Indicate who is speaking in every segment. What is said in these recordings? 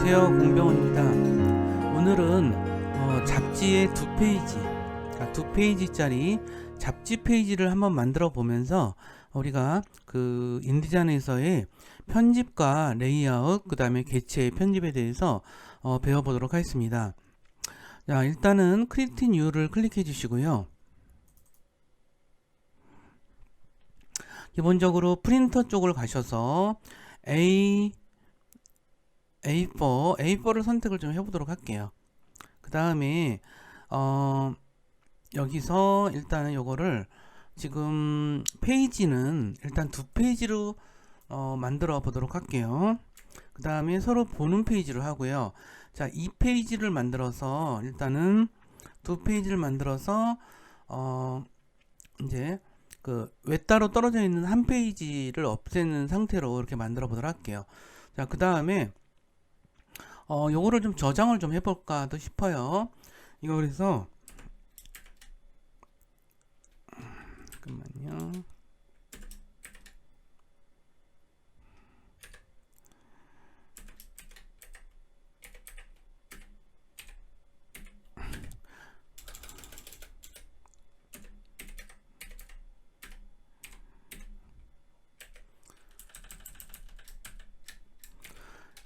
Speaker 1: 안녕하세요, 공병원입니다. 오늘은 잡지의 두 페이지짜리 잡지 페이지를 한번 만들어 보면서 우리가 그 인디자인에서의 편집과 레이아웃, 그 다음에 개체 편집에 대해서 배워보도록 하겠습니다. 자, 일단은 크리에이트 뉴를 클릭해 주시고요. 기본적으로 프린터 쪽을 가셔서 A4를 선택을 좀 해보도록 할게요. 그 다음에 여기서 일단은 요거를 지금 페이지는 일단 두 페이지로 만들어 보도록 할게요. 그 다음에 서로 보는 페이지를 하고요. 자, 이 페이지를 만들어서 일단은 두 페이지를 만들어서 이제 그 외따로 떨어져 있는 한 페이지를 없애는 상태로 이렇게 만들어 보도록 할게요. 자, 그 다음에 요거를 좀 저장을 좀 해볼까 도 싶어요. 이거 그래서 잠깐만요.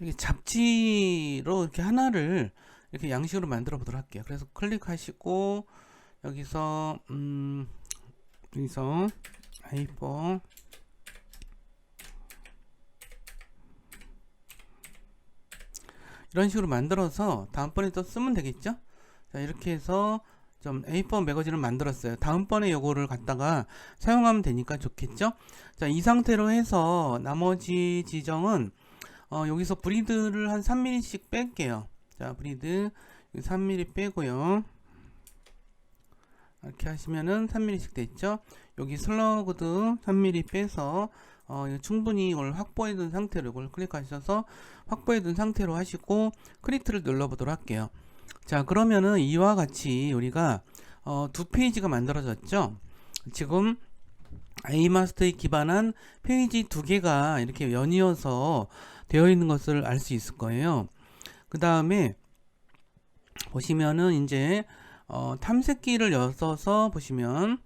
Speaker 1: 이렇게 잡지로 이렇게 하나를 이렇게 양식으로 만들어 보도록 할게요. 그래서 클릭하시고 여기서 A4 이런 식으로 만들어서 다음번에 또 쓰면 되겠죠. 자, 이렇게 해서 좀 A4 매거진을 만들었어요. 다음번에 요거를 갖다가 사용하면 되니까 좋겠죠. 자, 이 상태로 해서 나머지 지정은 여기서 브리드를 한 3mm씩 뺄게요. 자, 브리드 3mm 빼고요. 이렇게 하시면은 3mm씩 됐죠. 여기 슬러그도 3mm 빼서 충분히 이걸 확보해 둔 상태로 이걸 클릭하셔서 확보해 둔 상태로 하시고 크리에이트를 눌러 보도록 할게요. 자, 그러면은 이와 같이 우리가 두 페이지가 만들어졌죠. 지금 A마스터에 기반한 페이지 두 개가 이렇게 연이어서 되어 있는 것을 알 수 있을 거예요. 그 다음에 보시면은 이제 탐색기를 열어서 보시면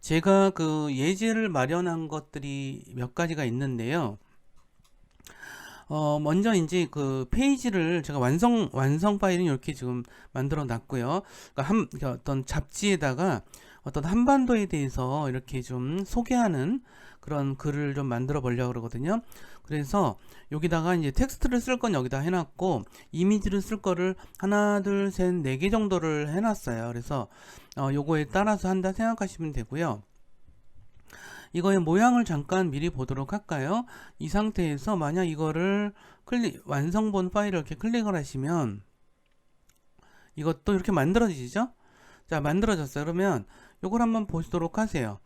Speaker 1: 제가 그 예제를 마련한 것들이 몇 가지가 있는데요. 먼저 이제 그 페이지를 제가 완성 파일은 이렇게 지금 만들어 놨고요. 그러니까 어떤 잡지에다가 어떤 한반도에 대해서 이렇게 좀 소개하는 그런 글을 좀 만들어 보려고 그러거든요. 그래서 여기다가 이제 텍스트를 쓸 건 여기다 해놨고 이미지를 쓸 거를 하나, 둘, 셋, 네 개 정도를 해놨어요. 그래서 요거에 따라서 한다 생각하시면 되고요. 이거의 모양을 잠깐 미리 보도록 할까요? 이 상태에서 만약 이거를 완성본 파일을 이렇게 클릭을 하시면 이것도 이렇게 만들어지죠? 자, 만들어졌어요. 그러면 이걸 한번 보시도록 하세요.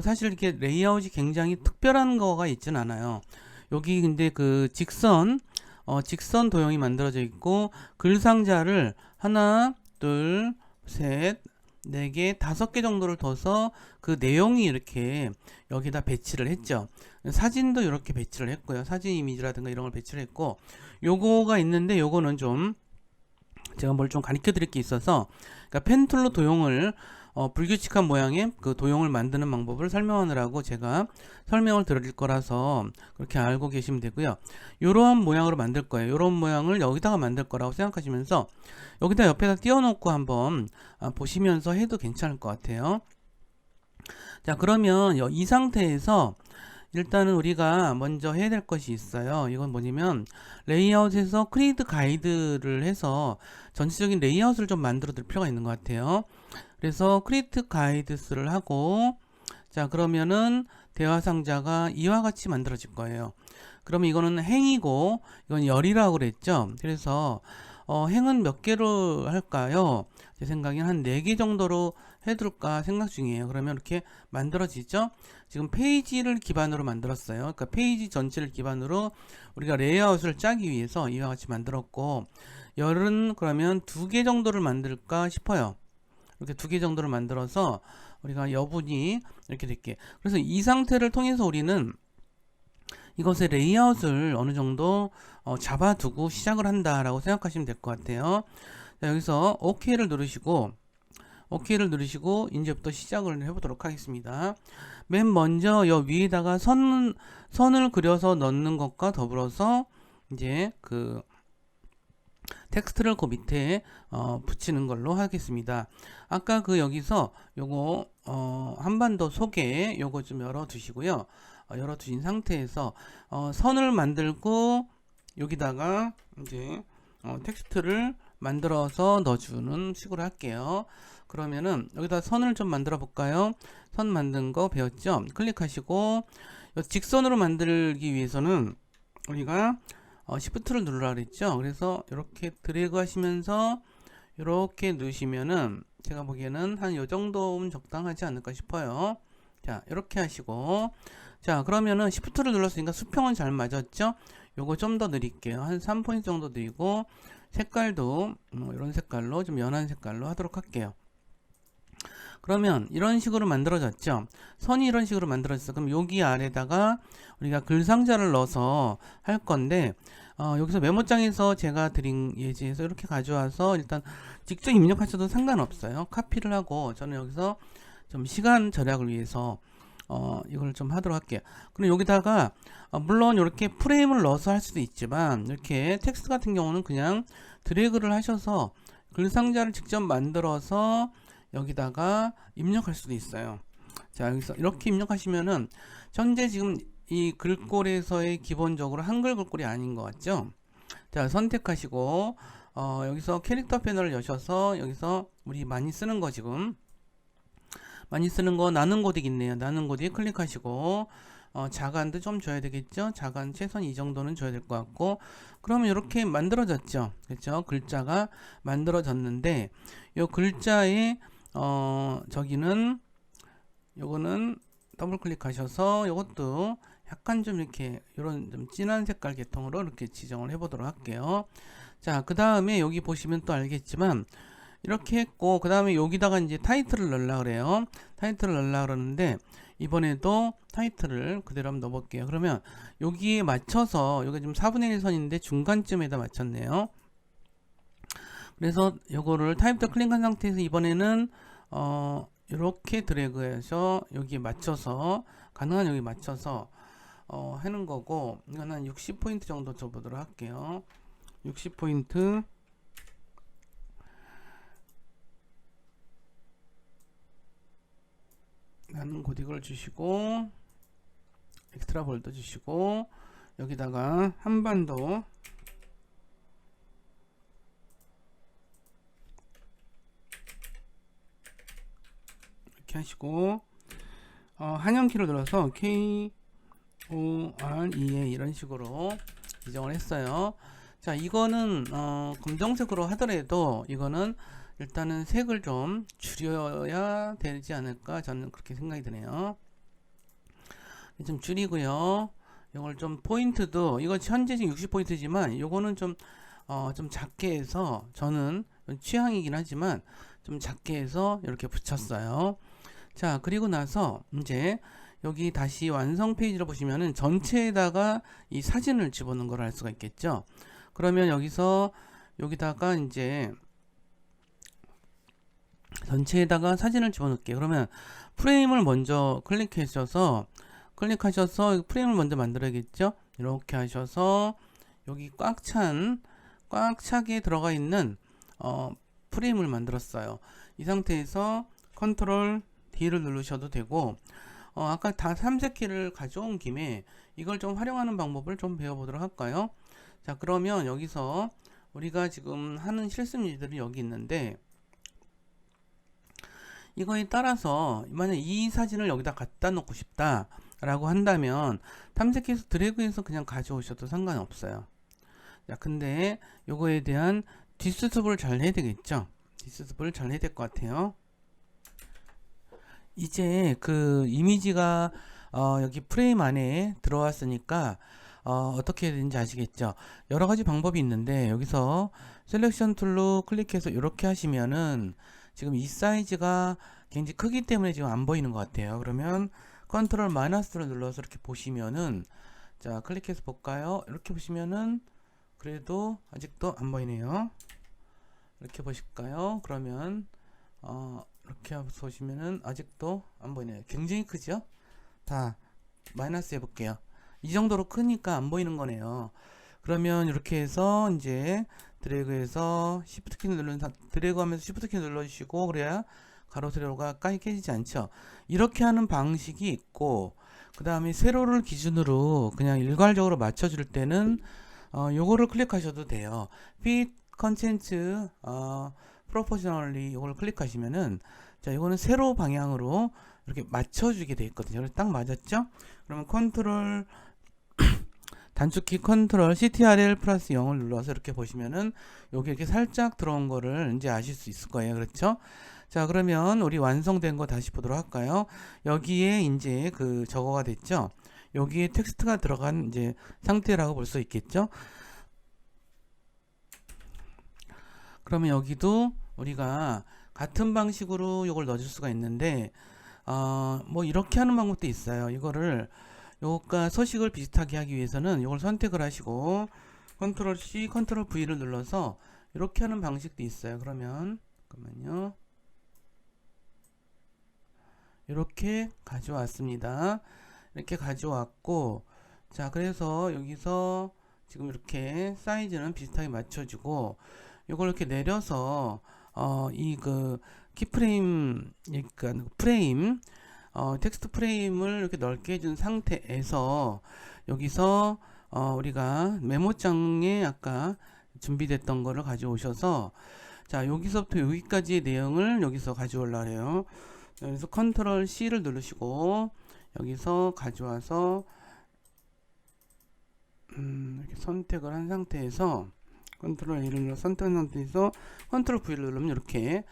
Speaker 1: 사실 이렇게 레이아웃이 굉장히 특별한 거가 있진 않아요. 여기 근데 그 직선 도형이 만들어져 있고 글 상자를 하나, 둘, 셋, 4개, 5개 정도를 둬서 그 내용이 이렇게 여기다 배치를 했죠. 사진도 이렇게 배치를 했고요. 사진 이미지라든가 이런 걸 배치를 했고, 요거가 있는데 요거는 좀 제가 뭘 좀 가르쳐 드릴 게 있어서, 그러니까 펜툴로 도형을 불규칙한 모양의 그 도형을 만드는 방법을 설명하느라고 제가 설명을 드릴 거라서 그렇게 알고 계시면 되고요. 요런 모양으로 만들 거예요. 요런 모양을 여기다가 만들 거라고 생각하시면서 여기다 옆에다 띄워놓고 한번 보시면서 해도 괜찮을 것 같아요. 자, 그러면 이 상태에서 일단은 우리가 먼저 해야 될 것이 있어요. 이건 뭐냐면 레이아웃에서 크리에이트 가이드를 해서 전체적인 레이아웃을 좀 만들어 둘 필요가 있는 것 같아요. 그래서 크리에이트 가이드스를 하고, 자, 그러면은 대화 상자가 이와 같이 만들어질 거예요. 그러면 이거는 행이고 이건 열이라고 그랬죠. 그래서 행은 몇 개로 할까요? 제 생각엔 한 4개 정도로 해둘까 생각 중이에요. 그러면 이렇게 만들어지죠. 지금 페이지를 기반으로 만들었어요. 그러니까 페이지 전체를 기반으로 우리가 레이아웃을 짜기 위해서 이와 같이 만들었고, 열은 그러면 2개 정도를 만들까 싶어요. 이렇게 2개 정도를 만들어서 우리가 여분이 이렇게 될게. 그래서 이 상태를 통해서 우리는 이것의 레이아웃을 어느 정도 잡아두고 시작을 한다라고 생각하시면 될 것 같아요. 자, 여기서 OK를 누르시고 이제부터 시작을 해보도록 하겠습니다. 맨 먼저 여 위에다가 선을 그려서 넣는 것과 더불어서 이제 그 텍스트를 그 밑에 붙이는 걸로 하겠습니다. 아까 그 여기서 요거 한반도 소개 요거 좀 열어 두시고요. 열어 두신 상태에서 선을 만들고 여기다가 이제 텍스트를 만들어서 넣어주는 식으로 할게요. 그러면은 여기다 선을 좀 만들어 볼까요? 선 만든 거 배웠죠? 클릭하시고 직선으로 만들기 위해서는 우리가 Shift를 누르라 그랬죠? 그래서 이렇게 드래그 하시면서 이렇게 넣으시면은 제가 보기에는 한 요 정도면 적당하지 않을까 싶어요. 자, 이렇게 하시고 자, 그러면은 Shift를 눌렀으니까 수평은 잘 맞았죠? 요거 좀 더 느릴게요. 한 3포인트 정도 느리고 색깔도 이런 색깔로 좀 연한 색깔로 하도록 할게요. 그러면 이런 식으로 만들어졌죠. 선이 이런 식으로 만들어졌어. 그럼 여기 아래다가 우리가 글상자를 넣어서 할 건데 여기서 메모장에서 제가 드린 예제에서 이렇게 가져와서 일단 직접 입력하셔도 상관없어요. 카피를 하고 저는 여기서 좀 시간 절약을 위해서 이걸 좀 하도록 할게요. 그럼 여기다가 물론 이렇게 프레임을 넣어서 할 수도 있지만 이렇게 텍스트 같은 경우는 그냥 드래그를 하셔서 글상자를 직접 만들어서 여기다가 입력할 수도 있어요. 자, 여기서 이렇게 입력하시면은 현재 지금 이 글꼴에서의 기본적으로 한글 글꼴이 아닌 것 같죠? 자, 선택하시고 여기서 캐릭터 패널을 여셔서 여기서 우리 많이 쓰는 거 지금 많이 쓰는 거 나는 고딕 있네요. 나는 고딕 클릭하시고 자간도 좀 줘야 되겠죠? 자간 최소한 이 정도는 줘야 될 것 같고 그러면 이렇게 만들어졌죠. 그렇죠? 글자가 만들어졌는데 이 글자의 저기는 요거는 더블 클릭하셔서 요것도 약간 좀 이렇게 이런 좀 진한 색깔 계통으로 이렇게 지정을 해 보도록 할게요. 자, 그 다음에 여기 보시면 또 알겠지만 이렇게 했고 그 다음에 여기다가 이제 타이틀을 넣으려 그래요. 타이틀을 넣으려 그러는데 이번에도 타이틀을 그대로 한번 넣어볼게요. 그러면 여기에 맞춰서 여기 지금 4분의 1 선인데 중간쯤에다 맞췄네요. 그래서 요거를 타입도 클릭한 상태에서 이번에는 이렇게 드래그해서 여기에 맞춰서 가능한 여기 맞춰서 하는 거고 이건 한 60포인트 정도 줘보도록 할게요. 60포인트 나는 고딕을 주시고 엑스트라 볼도 주시고 여기다가 한반도 이렇게 하시고 한영키를 눌러서 KOREA 이런 식으로 지정을 했어요. 자, 이거는 검정색으로 하더라도 이거는 일단은 색을 좀 줄여야 되지 않을까 저는 그렇게 생각이 드네요. 좀 줄이고요. 이걸 좀 포인트도 이거 현재 지금 60포인트지만 이거는 좀 작게 해서 저는 취향이긴 하지만 좀 작게 해서 이렇게 붙였어요. 자, 그리고 나서 이제 여기 다시 완성 페이지를 보시면은 전체에다가 이 사진을 집어넣는 걸 알 수가 있겠죠. 그러면 여기다가 이제 전체에다가 사진을 집어넣을게요. 그러면 프레임을 먼저 클릭하셔서 프레임을 먼저 만들어야겠죠. 이렇게 하셔서 여기 꽉 차게 들어가 있는 프레임을 만들었어요. 이 상태에서 컨트롤 D를 누르셔도 되고 아까 다 삼색키를 가져온 김에 이걸 좀 활용하는 방법을 좀 배워보도록 할까요? 자, 그러면 여기서 우리가 지금 하는 실습일들이 여기 있는데 이거에 따라서 만약 이 사진을 여기다 갖다 놓고 싶다 라고 한다면 탐색해서 드래그해서 그냥 가져오셔도 상관없어요. 자, 근데 요거에 대한 뒷수습을 잘 해야 되겠죠. 뒷수습을 잘 해야 될 것 같아요. 이제 그 이미지가 여기 프레임 안에 들어왔으니까 어떻게 해야 되는지 아시겠죠. 여러가지 방법이 있는데 여기서 셀렉션 툴로 클릭해서 이렇게 하시면은 지금 이 사이즈가 굉장히 크기 때문에 지금 안 보이는 것 같아요. 그러면 컨트롤 마이너스를 눌러서 이렇게 보시면은, 자 클릭해서 볼까요? 이렇게 보시면은 그래도 아직도 안 보이네요. 이렇게 보실까요? 그러면 이렇게 보시면은 아직도 안 보이네요. 굉장히 크죠? 다 마이너스 해볼게요. 이 정도로 크니까 안 보이는 거네요. 그러면 이렇게 해서 이제 드래그해서 Shift 키 드래그하면서 Shift 키 눌러주시고, 그래야 가로 세로가 깨지지 않죠. 이렇게 하는 방식이 있고, 그 다음에 세로를 기준으로 그냥 일괄적으로 맞춰줄 때는 요거를 클릭하셔도 돼요. Fit Content Proportionally 요걸 클릭하시면은, 자 이거는 세로 방향으로 이렇게 맞춰주게 돼 있거든요. 그래서 딱 맞았죠? 그러면 컨트롤 단축키 컨트롤 CTRL 플러스 0을 눌러서 이렇게 보시면은 여기 이렇게 살짝 들어온 거를 이제 아실 수 있을 거예요. 그렇죠? 자 그러면 우리 완성된 거 다시 보도록 할까요? 여기에 이제 그 저거가 됐죠? 여기에 텍스트가 들어간 이제 상태라고 볼 수 있겠죠? 그러면 여기도 우리가 같은 방식으로 이걸 넣어줄 수가 있는데, 뭐 이렇게 하는 방법도 있어요. 이거를 요것과 서식을 비슷하게 하기 위해서는 이걸 선택을 하시고 컨트롤 C, 컨트롤 V를 눌러서 이렇게 하는 방식도 있어요. 그러면 잠깐만요. 이렇게 가져왔습니다. 이렇게 가져왔고, 자 그래서 여기서 지금 이렇게 사이즈는 비슷하게 맞춰주고, 이걸 이렇게 내려서 이 그 키프레임, 그러니까 프레임 텍스트 프레임을 이렇게 넓게 해준 상태에서 여기서 우리가 메모장에 아까 준비됐던 거를 가져오셔서, 자 여기서부터 여기까지의 내용을 여기서 가져오려고 해요. 그래서 컨트롤 C를 누르시고 여기서 가져와서 이렇게 선택을 한 상태에서 컨트롤 A를 눌러 선택한 상태에서 컨트롤 V를 누르면 이렇게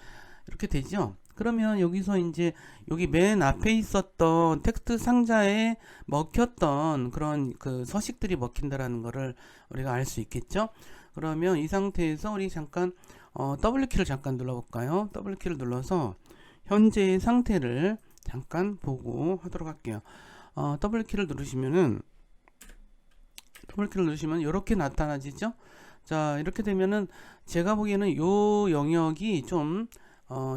Speaker 1: 되죠. 그러면 여기서 이제 여기 맨 앞에 있었던 텍스트 상자에 먹혔던 그런 그 서식들이 먹힌다라는 거를 우리가 알 수 있겠죠. 그러면 이 상태에서 우리 잠깐 W키를 잠깐 눌러볼까요? W키를 눌러서 현재의 상태를 잠깐 보고 하도록 할게요. W키를 누르시면 이렇게 나타나지죠. 자 이렇게 되면은 제가 보기에는 요 영역이 좀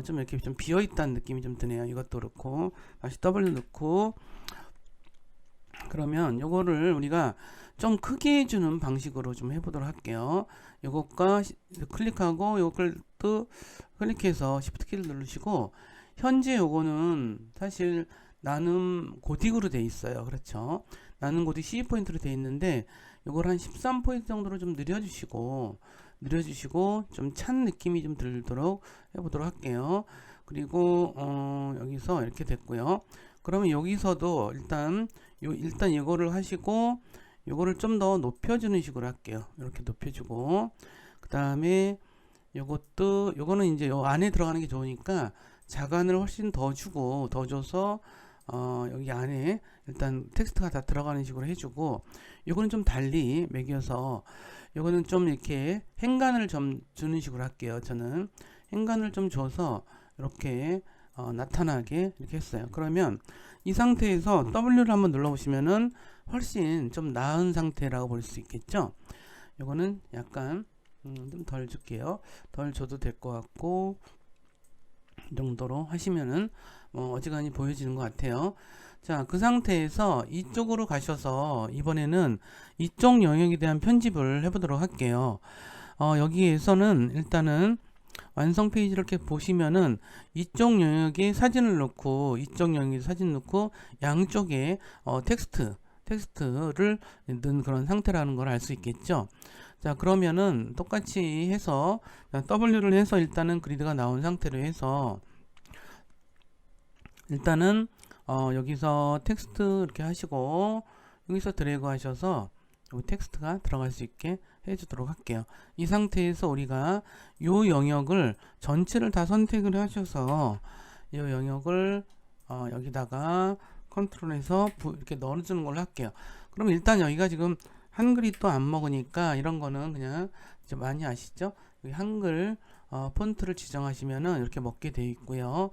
Speaker 1: 이렇게 좀 비어있다는 느낌이 좀 드네요. 이것도 그렇고 다시 W 넣고, 그러면 요거를 우리가 좀 크게 해주는 방식으로 좀 해보도록 할게요. 요것과 클릭하고 요걸 또 클릭해서 Shift 키를 누르시고, 현재 요거는 사실 나눔 고딕으로 돼 있어요. 그렇죠? 나눔 고딕 12포인트로 돼 있는데 요걸 한 13포인트 정도로 좀 늘려주시고 좀 찬 느낌이 좀 들도록 해보도록 할게요. 그리고 여기서 이렇게 됐고요. 그러면 여기서도 일단 이거를 하시고 요거를 좀 더 높여주는 식으로 할게요. 이렇게 높여주고, 그 다음에 요거는 이제 요 안에 들어가는 게 좋으니까 자간을 훨씬 더 줘서 여기 안에 일단 텍스트가 다 들어가는 식으로 해주고, 요거는 좀 달리 매겨서 요거는 좀 이렇게 행간을 좀 주는 식으로 할게요. 저는 행간을 좀 줘서 이렇게 나타나게 이렇게 했어요. 그러면 이 상태에서 W를 한번 눌러보시면은 훨씬 좀 나은 상태라고 볼 수 있겠죠. 요거는 약간 좀 덜 줄게요. 덜 줘도 될 것 같고, 이 정도로 하시면은 어지간히 보여지는 것 같아요. 자, 그 상태에서 이쪽으로 가셔서 이번에는 이쪽 영역에 대한 편집을 해보도록 할게요. 여기에서는 일단은 완성 페이지를 이렇게 보시면은 이쪽 영역에 사진을 넣고 이쪽 영역에 사진 넣고 양쪽에 텍스트를 넣은 그런 상태라는 걸 알 수 있겠죠. 자 그러면은 똑같이 해서 W를 해서 일단은 그리드가 나온 상태로 해서 일단은 여기서 텍스트 이렇게 하시고 여기서 드래그 하셔서 여기 텍스트가 들어갈 수 있게 해주도록 할게요. 이 상태에서 우리가 요 영역을 전체를 다 선택을 하셔서 이 영역을 여기다가 컨트롤해서 이렇게 넣어주는 걸로 할게요. 그럼 일단 여기가 지금 한글이 또 안 먹으니까 이런 거는 그냥 이제 많이 아시죠? 여기 한글 폰트를 지정하시면은 이렇게 먹게 되어 있고요.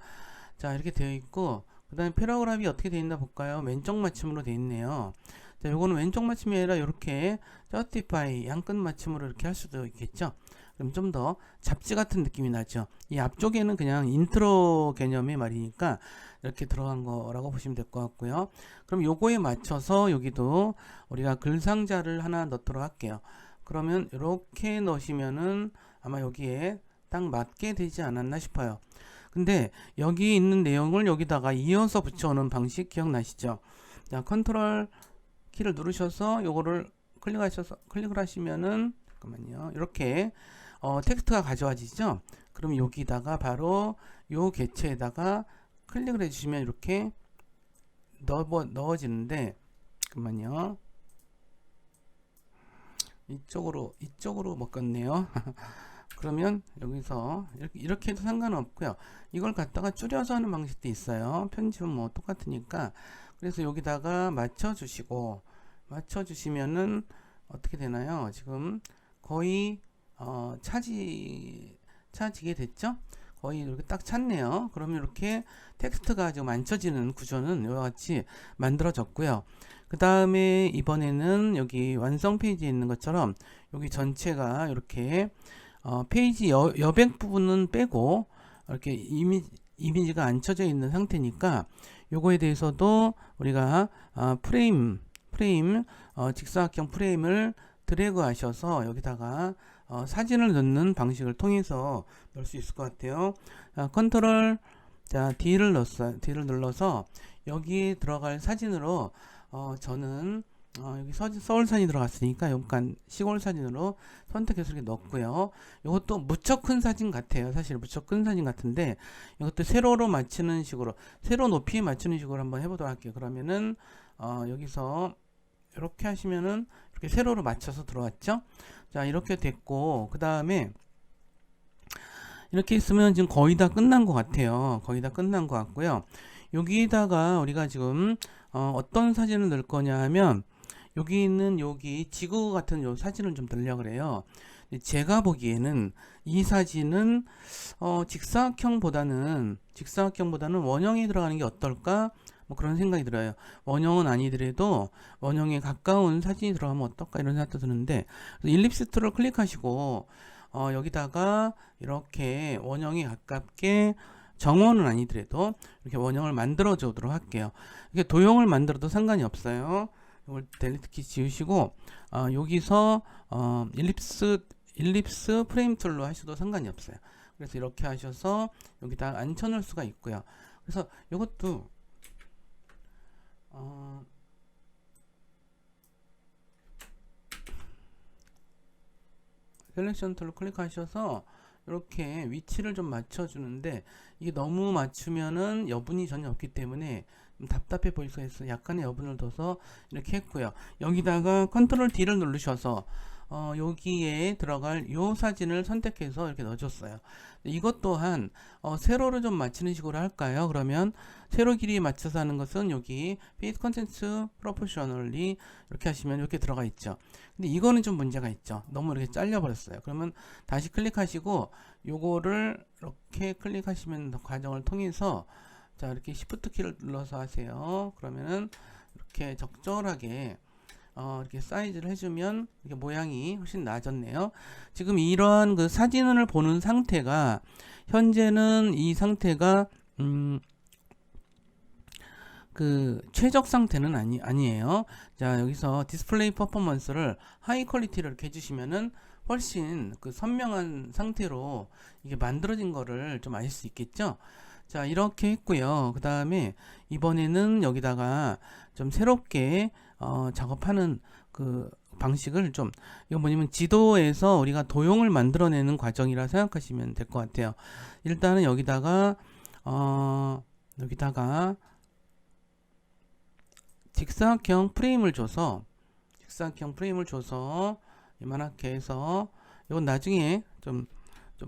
Speaker 1: 자, 이렇게 되어 있고, 그 다음에 패러그래프가 어떻게 되어 있나 볼까요? 왼쪽 맞춤으로 되어 있네요. 자, 요거는 왼쪽 맞춤이 아니라 이렇게 certify 양끝 맞춤으로 이렇게 할 수도 있겠죠. 그럼 좀 더 잡지 같은 느낌이 나죠. 이 앞쪽에는 그냥 인트로 개념의 말이니까 이렇게 들어간 거라고 보시면 될 것 같고요. 그럼 요거에 맞춰서 여기도 우리가 글 상자를 하나 넣도록 할게요. 그러면 이렇게 넣으시면은 아마 여기에 딱 맞게 되지 않았나 싶어요. 근데 여기 있는 내용을 여기다가 이어서 붙여오는 방식 기억나시죠? 자, 컨트롤 키를 누르셔서 요거를 클릭을 하시면은 잠깐만요. 이렇게 텍스트가 가져와지죠? 그럼 여기다가 요 개체에다가 클릭을 해주시면 이렇게 넣어지는데, 잠깐만요. 이쪽으로 먹겠네요. 그러면 여기서 이렇게 해도 상관없고요. 이걸 갖다가 줄여서 하는 방식도 있어요. 편집은 뭐 똑같으니까. 그래서 여기다가 맞춰주시면은 어떻게 되나요? 지금 거의 차지게 됐죠? 거의 이렇게 딱 찼네요. 그러면 이렇게 텍스트가 지금 앉혀지는 구조는 이와 같이 만들어졌고요. 그 다음에 이번에는 여기 완성 페이지에 있는 것처럼 여기 전체가 이렇게 페이지 여백 부분은 빼고 이렇게 이미지가 앉혀져 있는 상태니까 요거에 대해서도 우리가 프레임 직사각형 프레임을 드래그 하셔서 여기다가 사진을 넣는 방식을 통해서 넣을 수 있을 것 같아요. 컨트롤 D를 눌러서 여기에 들어갈 사진으로 저는 여기 서울산이 들어갔으니까 약간 시골 사진으로 선택해서 이렇게 넣었고요. 이것도 무척 큰 사진 같아요. 사실 무척 큰 사진 같은데 이것도 세로로 맞추는 식으로, 세로 높이에 맞추는 식으로 한번 해보도록 할게요. 그러면은 여기서 이렇게 하시면은 이렇게 세로로 맞춰서 들어왔죠. 자, 이렇게 됐고, 그 다음에 이렇게 있으면 지금 거의 다 끝난 것 같아요. 거의 다 끝난 것 같고요. 여기다가 우리가 지금 어떤 사진을 넣을 거냐 하면 여기 있는 여기 지구 같은 요 사진을 좀 넣으려고 그래요. 제가 보기에는 이 사진은 직사각형보다는 원형이 들어가는 게 어떨까? 뭐 그런 생각이 들어요. 원형은 아니더라도 원형에 가까운 사진이 들어가면 어떨까 이런 생각도 드는데, 일립스 툴을 클릭하시고 여기다가 이렇게 원형에 가깝게 정원은 아니더라도 이렇게 원형을 만들어 주도록 할게요. 이게 도형을 만들어도 상관이 없어요. 이걸 델리트 키 지우시고 여기서 일립스 프레임 툴로 하셔도 상관이 없어요. 그래서 이렇게 하셔서 여기다 앉혀 놓을 수가 있고요. 그래서 이것도 셀렉션 툴로 클릭하셔서 이렇게 위치를 좀 맞춰주는데, 이게 너무 맞추면은 여분이 전혀 없기 때문에 좀 답답해 보일 수 있어서 약간의 여분을 둬서 이렇게 했고요. 여기다가 컨트롤 D를 누르셔서 여기에 들어갈 요 사진을 선택해서 이렇게 넣어줬어요. 이것 또한 세로로 좀 맞추는 식으로 할까요? 그러면 세로 길이에 맞춰서 하는 것은 여기 Fit Contents Proportionally 이렇게 하시면 이렇게 들어가 있죠. 근데 이거는 좀 문제가 있죠. 너무 이렇게 잘려 버렸어요. 그러면 다시 클릭하시고 요거를 이렇게 클릭하시면 과정을 통해서 자, 이렇게 Shift 키를 눌러서 하세요. 그러면은 이렇게 적절하게 이렇게 사이즈를 해주면 이렇게 모양이 훨씬 나아졌네요. 지금 이러한 그 사진을 보는 상태가 현재는 이 상태가 그 최적 상태는 아니에요. 자, 여기서 디스플레이 퍼포먼스를 하이 퀄리티로 이렇게 해주시면은 훨씬 그 선명한 상태로 이게 만들어진 거를 좀 아실 수 있겠죠. 자, 이렇게 했고요. 그 다음에 이번에는 여기다가 좀 새롭게 작업하는 그 방식을 좀, 이거 뭐냐면 지도에서 우리가 도형을 만들어내는 과정이라 생각하시면 될 것 같아요. 일단은 여기다가 직사각형 프레임을 줘서 이만하게 해서, 이건 나중에 좀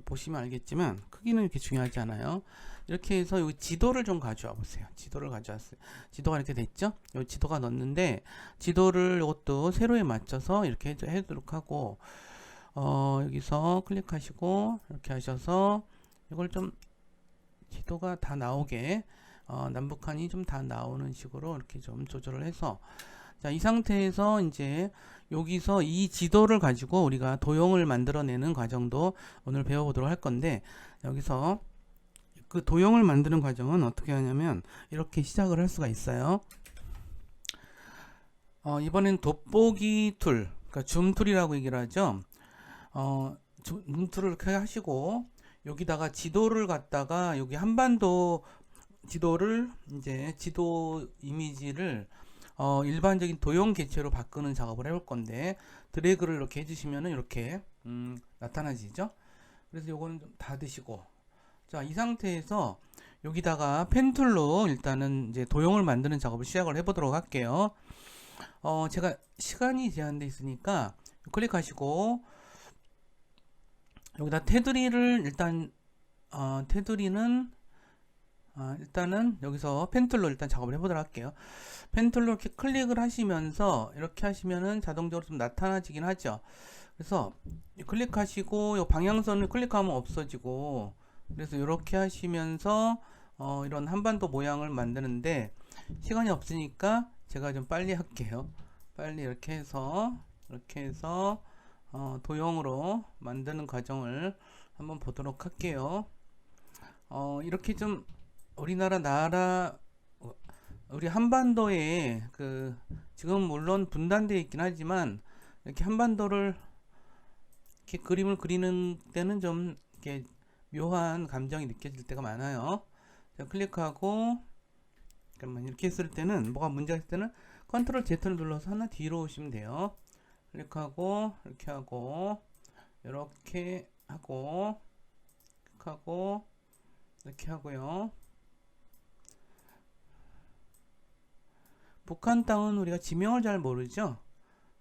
Speaker 1: 보시면 알겠지만 크기는 이렇게 중요하지 않아요. 이렇게 해서 여기 지도를 좀 가져와 보세요. 지도를 가져왔어요. 지도가 이렇게 됐죠? 이 지도가 넣었는데, 지도를 이것도 세로에 맞춰서 이렇게 해도록 하고, 여기서 클릭하시고 이렇게 하셔서 이걸 좀 지도가 다 나오게 남북한이 좀 다 나오는 식으로 이렇게 좀 조절을 해서, 자, 이 상태에서 이제 여기서 이 지도를 가지고 우리가 도형을 만들어내는 과정도 오늘 배워보도록 할 건데, 여기서 그 도형을 만드는 과정은 어떻게 하냐면 이렇게 시작을 할 수가 있어요. 이번엔 돋보기 툴, 그러니까 줌 툴이라고 얘기를 하죠. 줌 툴을 이렇게 하시고 여기다가 지도를 갖다가 여기 한반도 지도를 이제 지도 이미지를 일반적인 도형 개체로 바꾸는 작업을 해볼 건데, 드래그를 이렇게 해주시면은 이렇게 나타나지죠. 그래서 요거는 좀 닫으시고, 자, 이 상태에서 여기다가 펜 툴로 일단은 이제 도형을 만드는 작업을 시작을 해보도록 할게요. 제가 시간이 제한되어 있으니까 클릭하시고 여기다 테두리를 일단 테두리는 일단은 여기서 펜툴로 일단 작업을 해보도록 할게요. 펜툴로 이렇게 클릭을 하시면서 이렇게 하시면은 자동적으로 좀 나타나지긴 하죠. 그래서 클릭하시고 이 방향선을 클릭하면 없어지고, 그래서 이렇게 하시면서 이런 한반도 모양을 만드는데 시간이 없으니까 제가 좀 빨리 할게요. 빨리 이렇게 해서 도형으로 만드는 과정을 한번 보도록 할게요. 이렇게 좀 우리나라 우리 한반도에 지금 물론 분단되어 있긴 하지만 이렇게 한반도를 이렇게 그림을 그리는 때는 좀 이렇게 묘한 감정이 느껴질 때가 많아요. 자, 클릭하고 잠깐만, 이렇게 했을 때는 뭐가 문제가 있을 때는 컨트롤 Z를 눌러서 하나 뒤로 오시면 돼요. 클릭하고 이렇게 하고 이렇게 하고 클릭하고 이렇게 하고요. 북한 땅은 우리가 지명을 잘 모르죠.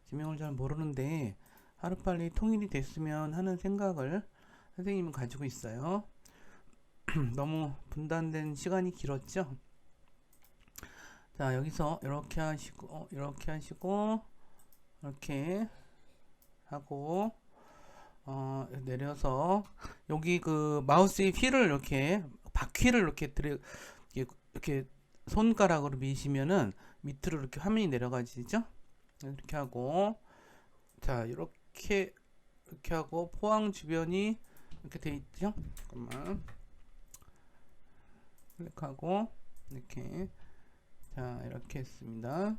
Speaker 1: 지명을 잘 모르는데 하루빨리 통일이 됐으면 하는 생각을 선생님은 가지고 있어요. 너무 분단된 시간이 길었죠. 자, 여기서 이렇게 하시고 이렇게 하고 내려서 여기 그 마우스의 휠을 이렇게 바퀴를 이렇게 손가락으로 미시면은 밑으로 이렇게 화면이 내려가지죠. 이렇게 하고, 자, 이렇게 하고 포항 주변이 이렇게 돼 있죠. 잠깐만, 클릭하고 이렇게, 자, 이렇게 했습니다.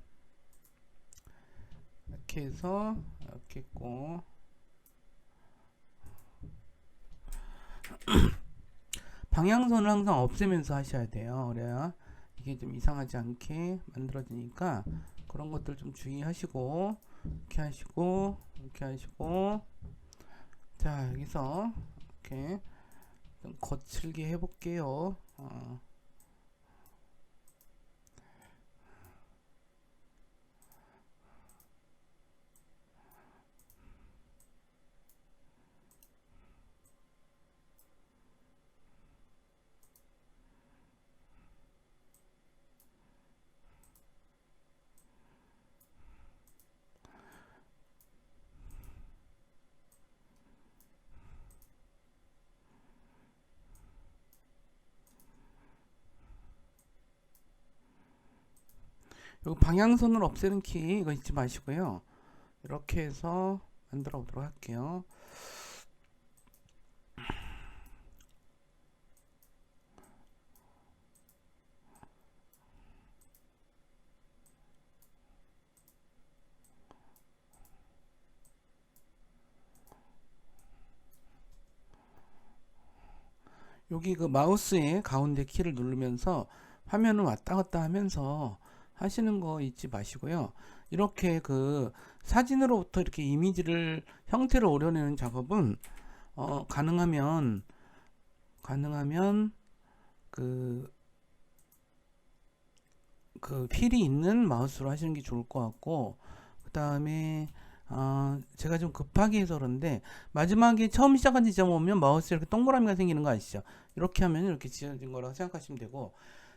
Speaker 1: 이렇게 해서 이렇게 했고 방향선을 항상 없애면서 하셔야 돼요. 그래야 이게 좀 이상하지 않게 만들어지니까 그런 것들 좀 주의하시고, 이렇게 하시고 자, 여기서 이렇게 좀 거칠게 해볼게요. 요 방향선을 없애는 키 이거 잊지 마시고요. 이렇게 해서 만들어 보도록 할게요. 여기 그 마우스의 가운데 키를 누르면서 화면을 왔다 갔다 하면서 하시는 거 잊지 마시고요. 이렇게 그 사진으로부터 이렇게 이미지를 형태를 오려내는 작업은 가능하면 그 휠이 있는 마우스로 하시는 게 좋을 것 같고, 그 다음에 제가 좀 급하게 해서 그런데 마지막에 처음 시작한 지점 오면 마우스에 이렇게 동그라미가 생기는 거 아시죠? 이렇게 하면 이렇게 지어진 거라고 생각하시면 되고,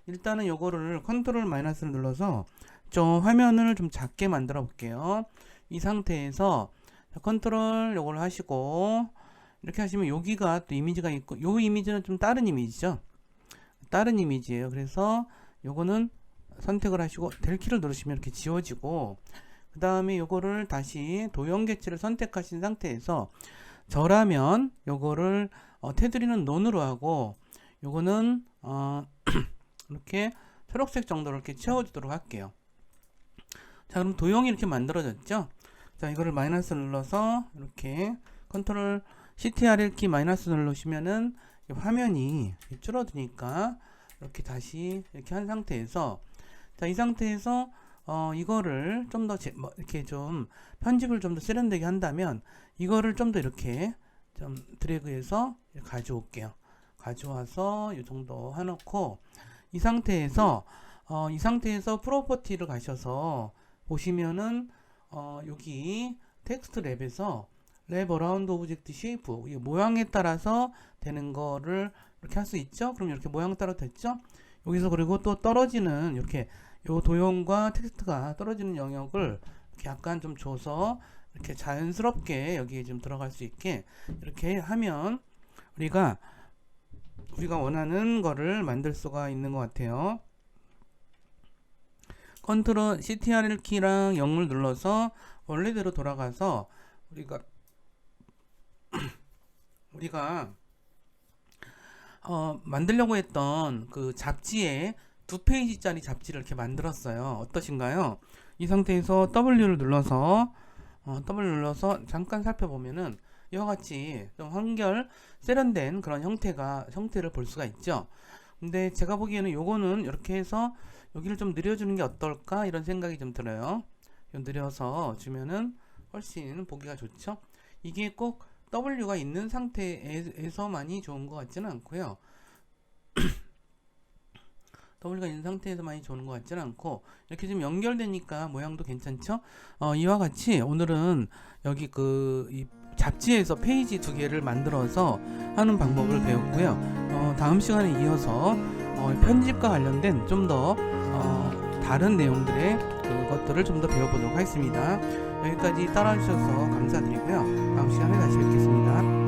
Speaker 1: 일단은 요거를 컨트롤 마이너스를 눌러서 좀 화면을 좀 작게 만들어 볼게요. 이 상태에서 컨트롤 요걸 하시고 이렇게 하시면 여기가 또 이미지가 있고, 요 이미지는 좀 다른 이미지죠. 다른 이미지예요. 그래서 요거는 선택을 하시고 델 키를 누르시면 이렇게 지워지고, 그 다음에 요거를 다시 도형 개체를 선택하신 상태에서 저라면 요거를 테두리는 논으로 하고, 요거는 이렇게 초록색 정도로 이렇게 채워주도록 할게요. 자, 그럼 도형이 이렇게 만들어졌죠. 자, 이거를 마이너스 눌러서 이렇게 컨트롤 CTRL 키 마이너스 누르시면은 화면이 줄어드니까 이렇게 다시 이렇게 한 상태에서, 자, 이 상태에서 이거를 좀 더 이렇게 좀 편집을 좀 더 세련되게 한다면 이거를 좀 더 이렇게 좀 드래그해서 가져올게요. 가져와서 이 정도 해놓고, 이 상태에서 프로퍼티를 가셔서 보시면은 여기 텍스트 랩에서 랩 어라운드 오브젝트 쉐이프, 모양에 따라서 되는 거를 이렇게 할 수 있죠. 그럼 이렇게 모양 따라 됐죠. 여기서 그리고 또 떨어지는 이렇게 요 도형과 텍스트가 떨어지는 영역을 이렇게 약간 좀 줘서 이렇게 자연스럽게 여기에 좀 들어갈 수 있게 이렇게 하면 우리가 원하는 거를 만들 수가 있는 것 같아요. 컨트롤 CTRL 키랑 0을 눌러서 원래대로 돌아가서 우리가 만들려고 했던 그 잡지에 2페이지짜리 잡지를 이렇게 만들었어요. 어떠신가요? 이 상태에서 W를 눌러서 잠깐 살펴보면은 이와 같이 좀 한결 세련된 그런 형태를 볼 수가 있죠. 근데 제가 보기에는 요거는 이렇게 해서 여기를 좀 늘려주는 게 어떨까 이런 생각이 좀 들어요. 좀 늘려서 주면은 훨씬 보기가 좋죠. 이게 꼭 W가 있는 상태에서만이 좋은 것 같지는 않고요. W가 있는 상태에서만이 좋은 것 같지는 않고, 이렇게 좀 연결되니까 모양도 괜찮죠. 이와 같이 오늘은 여기 이 잡지에서 페이지 2개를 만들어서 하는 방법을 배웠고요. 다음 시간에 이어서 편집과 관련된 좀 더 다른 내용들의 그것들을 좀 더 배워보도록 하겠습니다. 여기까지 따라주셔서 감사드리고요. 다음 시간에 다시 뵙겠습니다.